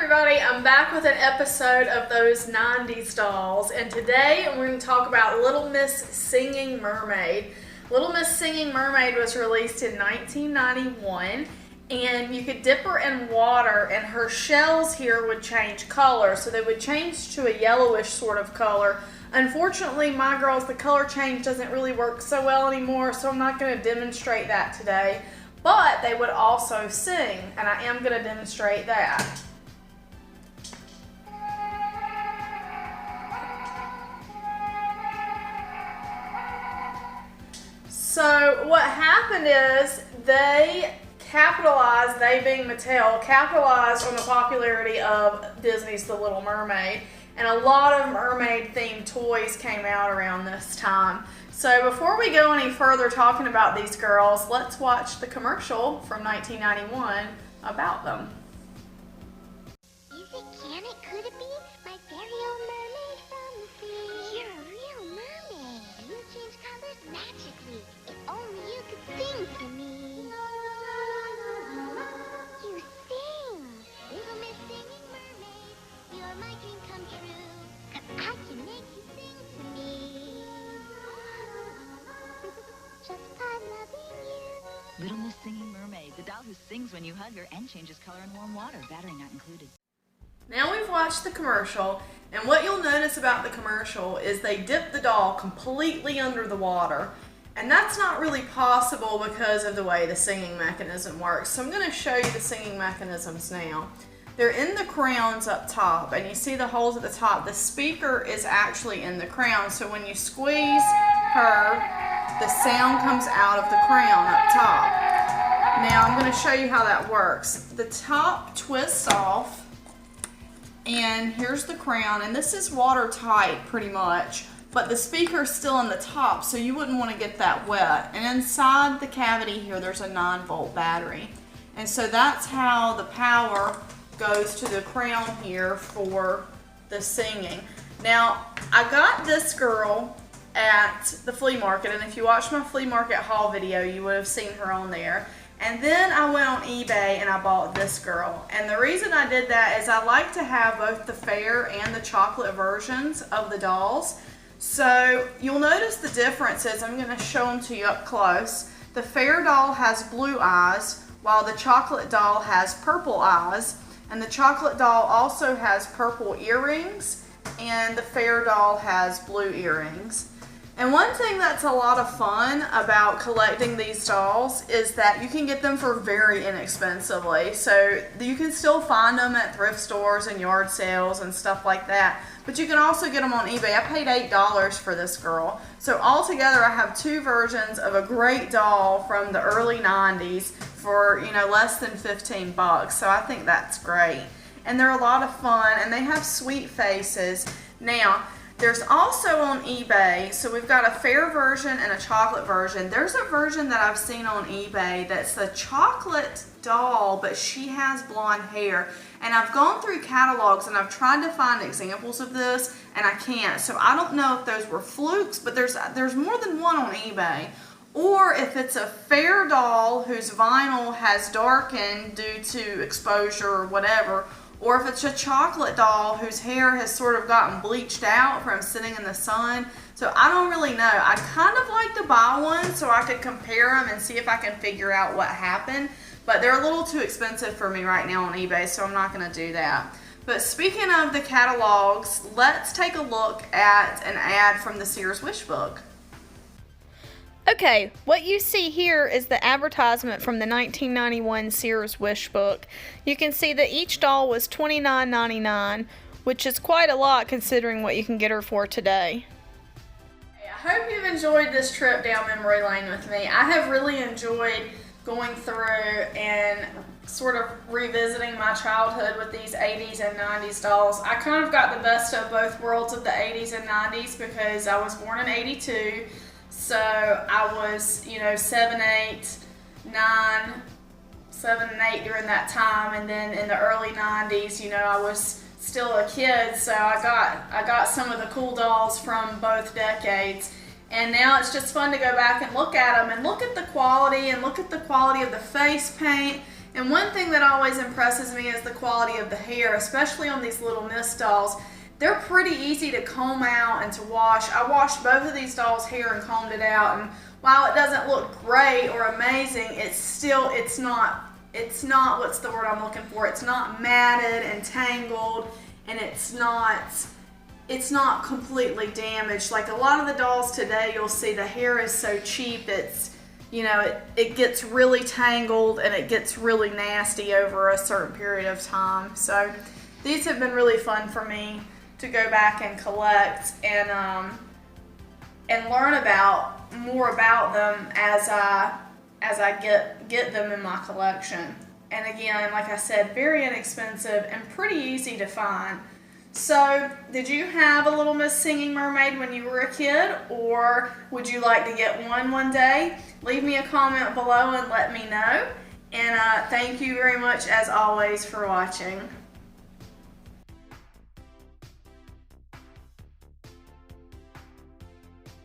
Everybody, I'm back with an episode of those 90s dolls, and today we're going to talk about Little Miss Singing Mermaid. Little Miss Singing Mermaid was released in 1991, and you could dip her in water and her shells here would change color, so they would change to a yellowish sort of color. Unfortunately, my girls, the color change doesn't really work so well anymore, so I'm not going to demonstrate that today. But they would also sing, and I am going to demonstrate that. So what happened is they being Mattel, capitalized on the popularity of Disney's The Little Mermaid, and a lot of mermaid-themed toys came out around this time. So before we go any further talking about these girls, let's watch the commercial from 1991 about them. Is it, can it, could it be? My very own mermaid from the sea. You're a real mermaid. You change colors magically. If only you could sing to me. You sing. Little Miss Singing Mermaid. You're my dream come true. 'Cause I can make you sing to me. Just by loving you. Little Miss Singing Mermaid, the doll who sings when you hug her and changes color in warm water, battery not included. Now we've watched the commercial, and what you'll notice about the commercial is they dip the doll completely under the water. And that's not really possible because of the way the singing mechanism works. So I'm going to show you the singing mechanisms now. They're in the crowns up top, and you see the holes at the top. The speaker is actually in the crown, so when you squeeze her, the sound comes out of the crown up top. Now I'm going to show you how that works. The top twists off, and here's the crown, and this is watertight pretty much, but the speaker's still in the top, so you wouldn't want to get that wet. And inside the cavity here, there's a 9-volt battery. And so that's how the power goes to the crown here for the singing. Now, I got this girl at the flea market, and if you watched my flea market haul video, you would have seen her on there. And then I went on eBay and I bought this girl. And the reason I did that is I like to have both the fair and the chocolate versions of the dolls. So you'll notice the differences. I'm going to show them to you up close. The fair doll has blue eyes, while the chocolate doll has purple eyes. And the chocolate doll also has purple earrings, and the fair doll has blue earrings. And one thing that's a lot of fun about collecting these dolls is that you can get them for very inexpensively. So you can still find them at thrift stores and yard sales and stuff like that. But you can also get them on eBay. I paid $8 for this girl. So altogether I have two versions of a great doll from the early 90s for, less than 15 bucks. So I think that's great. And they're a lot of fun, and they have sweet faces. Now, there's also on eBay, so we've got a fair version and a chocolate version. There's a version that I've seen on eBay that's the chocolate doll, but she has blonde hair. And I've gone through catalogs and I've tried to find examples of this, and I can't. So I don't know if those were flukes, but there's more than one on eBay. Or if it's a fair doll whose vinyl has darkened due to exposure or whatever, or if it's a chocolate doll whose hair has sort of gotten bleached out from sitting in the sun. So I don't really know. I'd kind of like to buy one so I could compare them and see if I can figure out what happened. But they're a little too expensive for me right now on eBay, so I'm not going to do that. But speaking of the catalogs, let's take a look at an ad from the Sears Wish Book. Okay, what you see here is the advertisement from the 1991 Sears Wish Book. You can see that each doll was $29.99, which is quite a lot considering what you can get her for today. I hope you've enjoyed this trip down memory lane with me. I have really enjoyed going through and sort of revisiting my childhood with these 80s and 90s dolls. I kind of got the best of both worlds of the 80s and 90s because I was born in 82. So I was, 7 and 8 during that time, and then in the early 90s, I was still a kid, so I got some of the cool dolls from both decades. And now it's just fun to go back and look at them and look at the quality of the face paint And one thing that always impresses me is the quality of the hair, especially on these Little Miss dolls. They're pretty easy to comb out and to wash. I washed both of these dolls' hair and combed it out, and while it doesn't look great or amazing, it's not what's the word I'm looking for? It's not matted and tangled, and it's not completely damaged. Like a lot of the dolls today, you'll see the hair is so cheap, it gets really tangled and it gets really nasty over a certain period of time. So these have been really fun for me to go back and collect and learn more about them as I get them in my collection. And again, like I said, very inexpensive and pretty easy to find. So, did you have a Little Miss Singing Mermaid when you were a kid, or would you like to get one day? Leave me a comment below and let me know. And thank you very much, as always, for watching.